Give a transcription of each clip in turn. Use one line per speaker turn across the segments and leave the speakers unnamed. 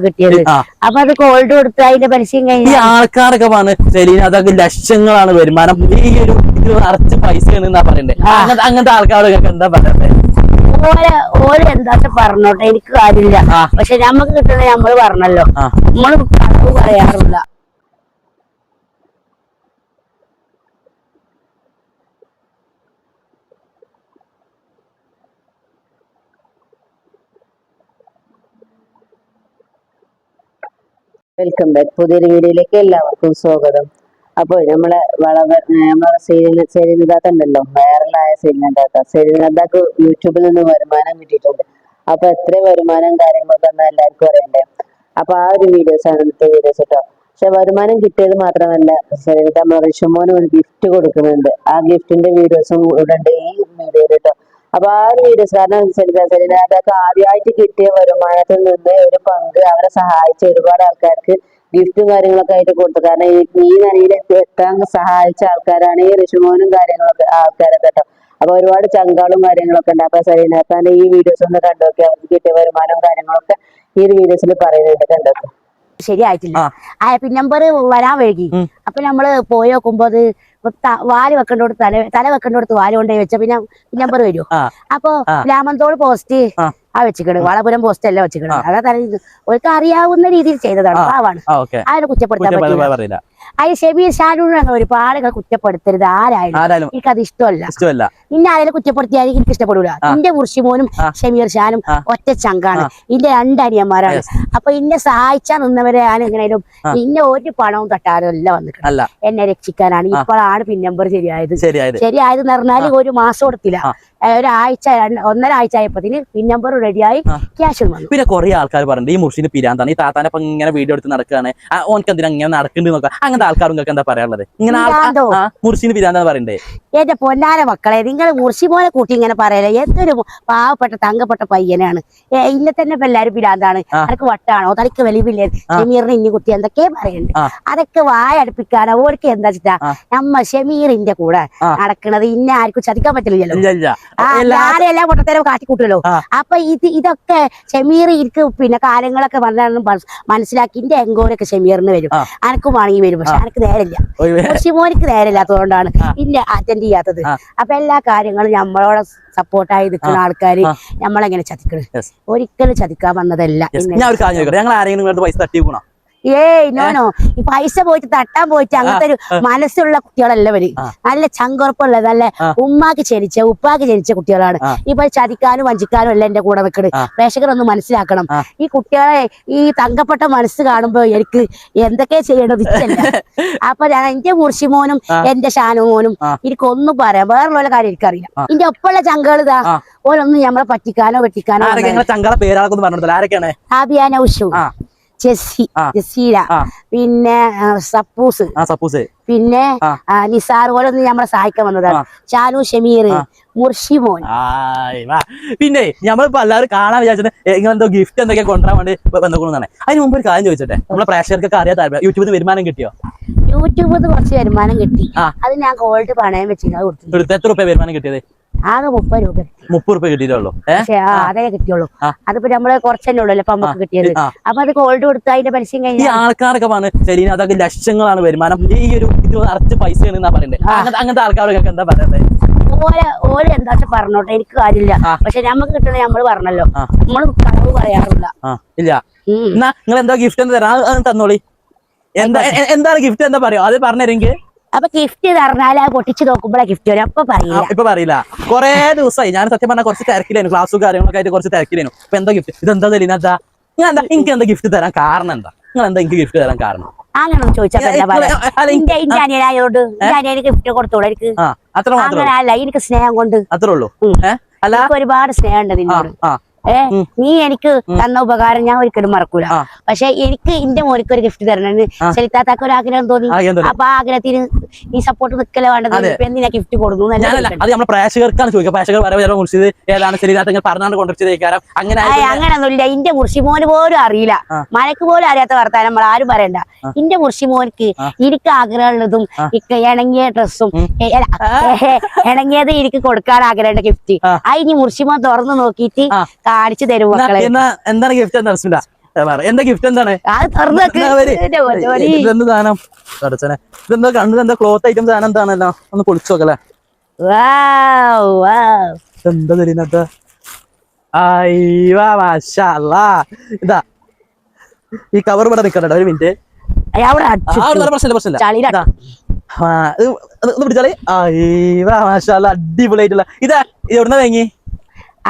കിട്ടിയത്. അപ്പൊ അത് ഗോൾഡ് കൊടുത്ത് അതിന്റെ പരസ്യം കഴിഞ്ഞ
ആൾക്കാരൊക്കെ പറഞ്ഞ അതൊക്കെ ലക്ഷങ്ങളാണ് വരുമാനം, ഈ ഒരു നിറച്ച് പൈസയാണ് പറയണ്ടേ. അങ്ങനത്തെ ആൾക്കാരൊക്കെ എന്താ പറയണ്ടേ?
ഓരോ എന്താ പറഞ്ഞോട്ടെ, എനിക്ക് കാര്യമില്ല. പക്ഷെ ഞമ്മക്ക് കിട്ടുന്നത് നമ്മള് പറഞ്ഞല്ലോ, നമ്മള് കളവ് പറയാറില്ല.
Welcome back. പുതിയൊരു വീഡിയോയിലേക്ക് എല്ലാവർക്കും സ്വാഗതം. അപ്പോൾ നമ്മളെ സെരീനത്താത്ത ഉണ്ടല്ലോ, വൈറലായ സെരീനത്താക്ക് യൂട്യൂബിൽ നിന്ന് വരുമാനം കിട്ടിയിട്ടുണ്ട്. അപ്പൊ എത്ര വരുമാനം കാര്യങ്ങളൊക്കെ എല്ലാവർക്കും അറിയണ്ടേ. അപ്പൊ ആ ഒരു വീഡിയോസ് ആണ് ഇന്നത്തെ വീഡിയോസ് കേട്ടോ. പക്ഷെ വരുമാനം കിട്ടിയത് മാത്രമല്ല, സെരീനത്ത റിഷുമോന് ഒരു ഗിഫ്റ്റ് കൊടുക്കുന്നുണ്ട്. ആ ഗിഫ്റ്റിന്റെ വീഡിയോസും ഇടണ്ട് ഈ വീഡിയോയിൽ കേട്ടോ. അപ്പൊ ആ ഒരു വീഡിയോസ് കാരണം സെരീനത്താക്ക് ആദ്യമായിട്ട് കിട്ടിയ വരുമാനത്തിൽ നിന്ന് ഒരു പങ്ക് അവരെ സഹായിച്ച ഒരുപാട് ആൾക്കാർക്ക് ഗിഫ്റ്റും കാര്യങ്ങളൊക്കെ ആയിട്ട് കൊടുത്തു. കാരണം ഈ നിലയിലേക്ക് എത്താൻ സഹായിച്ച ആൾക്കാരാണ് ഈ റിഷുമോനും കാര്യങ്ങളൊക്കെ ആൾക്കാരൊക്കെ കേട്ടോ. അപ്പൊ ഒരുപാട് ചങ്കാളും കാര്യങ്ങളൊക്കെ ഉണ്ട്. അപ്പൊ സെരീനത്താന്റെ ഈ വീഡിയോസ് ഒന്ന് കണ്ടോക്കെ, അവർക്ക് കിട്ടിയ വരുമാനവും കാര്യങ്ങളൊക്കെ ഈ ഒരു വീഡിയോസിൽ പറയുന്നുണ്ട്, കണ്ടോക്കെ.
ശരിയായിട്ടില്ല. പിൻ നമ്പർ വരാൻ വൈകി. അപ്പൊ നമ്മള് പോയി നോക്കുമ്പോ അത് വാല് വെക്കേണ്ടോടത്ത് തല വെക്കേണ്ടോടത്ത് വാല് കൊണ്ടുപോയി വെച്ച പിന്നെ നമ്പർ വരും. അപ്പൊ ലാമന്തോട് പോസ്റ്റ് വെച്ചിക്കണ്, വളപുരം പോസ്റ്റ് എല്ലാം വെച്ചിക്കണ്. അതാ അവർക്ക് അറിയാവുന്ന രീതിയിൽ ചെയ്തതാണ്, പാവാണ്. അതിനെ കുറ്റപ്പെടുത്താൻ പറ്റില്ല. അത് ഷെമീർ ഷാനൂർ ഒരുപാട് കുറ്റപ്പെടുത്തരുത് ആരായാലും. എനിക്കത് ഇഷ്ടമല്ല. ഇന്നെ ആരെങ്കിലും കുറ്റപ്പെടുത്തിയാൽ എനിക്ക് ഇഷ്ടപ്പെടൂല. എന്റെ മുർഷിമോനും ഷെമീർ ഷാനും ഒറ്റ ചങ്കാണ്, ഇന്റെ രണ്ടനിയന്മാരാണ്. അപ്പൊ ഇന്നെ സഹായിച്ചാൽ നിന്നവരെ ഞാൻ എങ്ങനെയാലും ഇന്നെ ഒരു പണവും തട്ടാനും എല്ലാം വന്നിട്ടുണ്ട് എന്നെ രക്ഷിക്കാനാണ്. ഇപ്പോഴാണ് പിൻ നമ്പർ ശരിയായത് പറഞ്ഞാല് ഒരു മാസം കൊടുത്തില്ല, ഒരാഴ്ച 1.5 ആഴ്ച ആയപ്പത്തിന് പിൻ നമ്പർ റെഡിയായി ക്യാഷ് വന്നു.
പിന്നെ കുറെ ആൾക്കാർ പറഞ്ഞിട്ട് ഈ മുർഷിന് പിരാന്താണ്, ഈ താത്താനെ ഇങ്ങനെ വീഡിയോ എടുത്ത് നടക്കുകയാണ്, ഓനക്ക് എന്തിനാ ഇങ്ങനെ നടക്കുന്നുണ്ട് നോക്കാം. അങ്ങനത്തെ ആൾക്കാർ നിങ്ങൾക്ക് എന്താ പറയാനുള്ളത്? ഇങ്ങനെ മുർഷിന് പിരാന്താന്ന് പറയണ്ടേ?
എന്റെ പൊന്നാര മക്കളെ, നിങ്ങൾ മുർഷിമോനെ കൂട്ടി ഇങ്ങനെ പറയലേ. എന്തൊരു പാവപ്പെട്ട തങ്കപ്പെട്ട പയ്യനാണ്. ഇന്നെ തന്നെ ഇപ്പൊ എല്ലാരും പിരാന്താണ്, അതൊക്കെ വട്ടാണോ, തനിക്ക് വലിവില്ലേ, ഷെമീറിന് ഇനി കുട്ടി എന്തൊക്കെ പറയുന്നുണ്ട്. അതൊക്കെ വായടുപ്പിക്കാനോ ഓർക്ക് എന്താ വെച്ചിട്ടാ നമ്മ ഷെമീറിന്റെ കൂടെ നടക്കണത്. ഇന്നെ ആർക്കും ചതിക്കാൻ പറ്റില്ലല്ലോ. ഞാനെല്ലാം പൊട്ടത്തേരം കാട്ടിക്കൂട്ടല്ലോ. അപ്പൊ ഇതൊക്കെ ഷെമീർ എനിക്ക് പിന്നെ കാര്യങ്ങളൊക്കെ മനസ്സിലാക്കി എന്റെ എങ്കോരൊക്കെ ഷെമീറിന് വരും, അനക്കും വേണമെങ്കിൽ വരും. പക്ഷെ എനിക്ക് നേരമില്ല, മുർഷിമോനിക്ക് നേരമില്ലാത്തതുകൊണ്ടാണ് ഇന്നെ അറ്റൻഡ് ചെയ്യാത്തത്. അപ്പൊ എല്ലാ കാര്യങ്ങളും നമ്മളോട് സപ്പോർട്ടായി നിൽക്കുന്ന ആൾക്കാര് നമ്മളെങ്ങനെ ചതിക്കണ്? ഒരിക്കലും ചതിക്കാൻ വന്നതല്ല. നോനോ, ഈ പൈസ പോയിട്ട് തട്ടാൻ പോയിട്ട് അങ്ങനത്തെ ഒരു മനസ്സുള്ള കുട്ടികളല്ല ഇവര്. നല്ല ചങ്കുറപ്പുള്ള, നല്ല ഉമ്മാക്ക് ജനിച്ച ഉപ്പാക്ക് ജനിച്ച കുട്ടികളാണ്. ഇപ്പൊ ചതിക്കാനും വഞ്ചിക്കാനും എല്ലാം എന്റെ കൂടെ വെക്കണ്. പ്രേക്ഷകരൊന്ന് മനസ്സിലാക്കണം. ഈ കുട്ടികളെ ഈ തങ്കപ്പെട്ട മനസ്സ് കാണുമ്പോ എനിക്ക് എന്തൊക്കെ ചെയ്യണത് ഇച്ചല്ല. അപ്പൊ എന്റെ മുർഷിമോനും എന്റെ ഷാനുമോനും എനിക്കൊന്നും പറയാം, വേറെയുള്ള കാര്യം എനിക്കറിയാം. എന്റെ ഒപ്പമുള്ള ചങ്കുകൾ ഇതാ, ഓരൊന്നും നമ്മളെ പറ്റിക്കാനോ വെട്ടിക്കാനോ. ആബിയ നൗഷു, ജസീല, പിന്നെ സപ്പൂസ്, പിന്നെ നിസാർ, ഓരോന്ന് നമ്മളെ സഹായിക്കാൻ വന്നതാണ്. ഷാനു, ഷെമീർ, മുർഷിമോൻ.
പിന്നെ നമ്മളിപ്പോ എല്ലാവരും കാണാൻ വിചാരിച്ചത് ഇങ്ങനെന്തോ ഗിഫ്റ്റ് എന്തൊക്കെ കൊണ്ടുവരാൻ വേണ്ടി ബന്ധപ്പെടുന്നതാണ്. അതിന് മുമ്പ് ഒരു കാര്യം ചോദിച്ചോട്ടെ, നമ്മളെ പ്രേക്ഷകർക്കൊക്കെ അറിയാൻ താല്പര്യം, യൂട്യൂബിൽ വരുമാനം കിട്ടിയോ?
യൂട്യൂബിൽ കുറച്ച് വരുമാനം കിട്ടി. അത് ഞാൻ ഗോൾഡ് പണയം വെച്ചിട്ട്.
എത്ര രൂപ വരുമാനം കിട്ടിയത്?
ആകെ 30 രൂപ.
30 രൂപ കിട്ടിയിട്ടുള്ളൂ.
അതേ കിട്ടിയുള്ളൂ. അതിപ്പോ നമ്മള് കുറച്ചല്ലേ ഉള്ളൂ അപ്പൊ നമുക്ക് കിട്ടിയത്. അപ്പൊ അത് ഗോൾഡ് കൊടുത്ത് അതിന്റെ പരസ്യം കഴിഞ്ഞ
ഈ ആൾക്കാരൊക്കെ പറഞ്ഞ അതൊക്കെ ലക്ഷങ്ങളാണ് വരുമാനം, ഈ ഒരു നിറച്ച് പൈസയാണ് പറയണ്ടേ. അങ്ങനത്തെ ആൾക്കാരൊക്കെ എന്താ പറയണ്ടേ?
ഓരോ എന്താ പറഞ്ഞോട്ടെ, എനിക്ക് കാര്യമില്ല. പക്ഷെ നമുക്ക് കിട്ടണേ നമ്മള് പറഞ്ഞല്ലോ, നമ്മള് കളവ് പറയാറില്ല.
ഇല്ല, എന്നാ നിങ്ങൾ എന്താ ഗിഫ്റ്റ് എന്താ തരാം തന്നോളി. എന്താണ് ഗിഫ്റ്റ് എന്താ പറയോ, അത് പറഞ്ഞെങ്കിൽ.
അപ്പൊ ഗിഫ്റ്റ് പറഞ്ഞാൽ പൊട്ടിച്ച് നോക്കുമ്പോഴാ ഗിഫ്റ്റ് വരും. ഇപ്പൊ
പറയില്ല. കുറെ ദിവസമായി ഞാൻ സത്യം പറഞ്ഞാൽ കുറച്ച് തിരക്കിലായിരുന്നു, ക്ലാസ്സും കാര്യങ്ങളൊക്കെ ആയിട്ട് കുറച്ച് തിരക്കിലായിരുന്നു. അപ്പൊ എന്താ ഗിഫ്റ്റ്, ഇതെന്താ തെളിയുന്നതാ? ഞാൻ എന്താ എനിക്ക് എന്താ ഗിഫ്റ്റ് തരാൻ കാരണം എന്താ? നിങ്ങൾ എന്താ എനിക്ക് ഗിഫ്റ്റ് തരാൻ കാരണം?
അങ്ങനെ ചോദിച്ചാൽ എന്റെ അനിയനായോണ്ട് അനിയന് ഗിഫ്റ്റ് കൊടുത്തോളൂ. എനിക്ക് അങ്ങനെ അല്ല, എനിക്ക് സ്നേഹം കൊണ്ട്
അത്രേ ഉള്ളൂ.
അല്ല, ഒരുപാട് സ്നേഹം ഉണ്ട് നിന്നോട്. നീ എനിക്ക് തന്ന ഉപകാരം ഞാൻ ഒരിക്കലും മറക്കൂല. പക്ഷെ എനിക്ക് എന്റെ മോനിക്ക് ഒരു ഗിഫ്റ്റ് തരണമെന്ന് ശരിത്താത്താക്ക് ഒരു ആഗ്രഹം തോന്നി. അപ്പൊ ആഗ്രഹത്തിന് ഈ സപ്പോർട്ട് നിൽക്കലേ വേണ്ടത്. എന്തിനാ ഗിഫ്റ്റ് കൊടുക്കുന്നു? അങ്ങനൊന്നുമില്ല. എന്റെ മുർഷിമോന് പോലും അറിയില്ല, മലക്ക് പോലും അറിയാത്ത വർത്താനം നമ്മൾ ആരും പറയണ്ട. എന്റെ മുർഷിമോനിക്ക് എനിക്ക് ആഗ്രഹമുള്ളതും ഇണങ്ങിയ ഡ്രസ്സും ഇണങ്ങിയത് എനിക്ക് കൊടുക്കാൻ ആഗ്രഹമുണ്ട് ഗിഫ്റ്റ്. ആ ഇനി മുർഷിമോൻ തുറന്നു നോക്കിയിട്ട് കാണിച്ചു തരും മക്കളെ.
എന്താണ് ഗിഫ്റ്റ്? എന്താ ഗിഫ്റ്റ് എന്താണ്?
അത് തുറന്ന് വെക്ക്.
എന്നാ വരി.
ഇതിന്റെ പൊന്നോടി.
ഇതെന്ത് സാധനം അടച്ചനെ? ഇതെന്താ കണ്ണു എന്താ ക്ലോത്ത് ഐറ്റം സാധനം എന്താണല്ലോ? ഒന്ന് പൊളിച്ചു നോക്കല്ലേ.
Wow, wow.
എന്താ തരുന്നത്? അയ്യോ മാഷാ അല്ലാ. ഇതാ ഈ കവർ ഇവിടെ നിക്കണ്ട ഒരു മിനിറ്റ്.
അവിടെ അടിച്ചു.
പ്രശ്നമില്ല.
ചളിയില
ഇതാ ഒന്ന് പിടിച്ചാല് അയ്യോ മാഷാ അല്ലാ, അടിപൊളിയായിട്ടുള്ള. ഇതാ ഇത് എവിടുന്ന വാങ്ങി?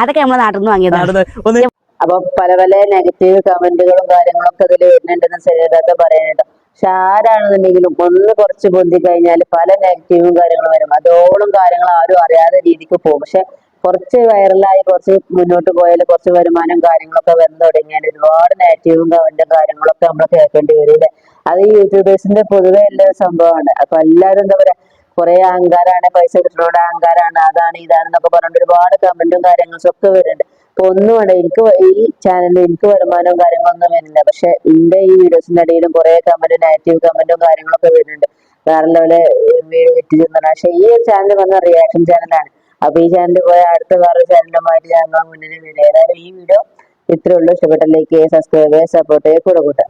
അതൊക്കെ നമ്മളെ നാട്ടിൽ നിന്ന് വാങ്ങിയതാണ്.
ഒന്ന്
അപ്പൊ പല പല നെഗറ്റീവ് കമന്റുകളും കാര്യങ്ങളൊക്കെ ഇതിൽ വരുന്നുണ്ടെന്ന് ശരീരത്തെ പറയുന്നുണ്ട്. പക്ഷെ ആരാണെന്നുണ്ടെങ്കിലും ഒന്ന് കുറച്ച് പൊന്തി കഴിഞ്ഞാൽ പല നെഗറ്റീവും കാര്യങ്ങളും വരും. അതോളം കാര്യങ്ങൾ ആരും അറിയാത്ത രീതിക്ക് പോകും. പക്ഷെ കുറച്ച് വൈറലായി കുറച്ച് മുന്നോട്ട് പോയാൽ കുറച്ച് വരുമാനം കാര്യങ്ങളൊക്കെ വന്നു തുടങ്ങിയാൽ ഒരുപാട് നെഗറ്റീവും കമന്റും കാര്യങ്ങളൊക്കെ നമ്മൾ കേൾക്കേണ്ടി വരില്ലേ. അത് ഈ യൂട്യൂബേഴ്സിന്റെ പൊതുവെ ഉള്ള ഒരു സംഭവമാണ്. അപ്പൊ എല്ലാവരും എന്താ പറയാ, കുറെ അഹങ്കാരാണ്, പൈസ കിട്ടുന്നതോടെ അഹങ്കാരാണ്, അതാണ് ഇതാണെന്നൊക്കെ പറഞ്ഞിട്ട് ഒരുപാട് കമന്റും കാര്യങ്ങളും ഒക്കെ വരുന്നുണ്ട്. അപ്പൊ ഒന്നും വേണ്ട, എനിക്ക് ഈ ചാനലിൽ എനിക്ക് വരുമാനവും കാര്യങ്ങളൊന്നും വരുന്നില്ല. പക്ഷെ എന്റെ ഈ വീഡിയോസിന്റെ ഇടയിലും കുറെ കമന്റ് നെഗറ്റീവ് കമന്റും കാര്യങ്ങളൊക്കെ വരുന്നുണ്ട്. വേറെ ലെവല് വീട് വിറ്റിരുന്ന. പക്ഷെ ഈ ചാനൽ വന്ന റിയാക്ഷൻ ചാനലാണ്. അപ്പൊ ഈ ചാനൽ പോയ അടുത്ത വേറെ ചാനലുമായിട്ട് ഞങ്ങൾ മുന്നിൽ വരും. ഏതായാലും ഈ വീഡിയോ ഇത്രേ ഉള്ളൂ. ഇഷ്ടപ്പെട്ട ലൈക്ക് ചെയ്യുക, സബ്സ്ക്രൈബ് ചെയ്യുക, സപ്പോർട്ട് ചെയ്യുക, കൂടെ കൂട്ടുക.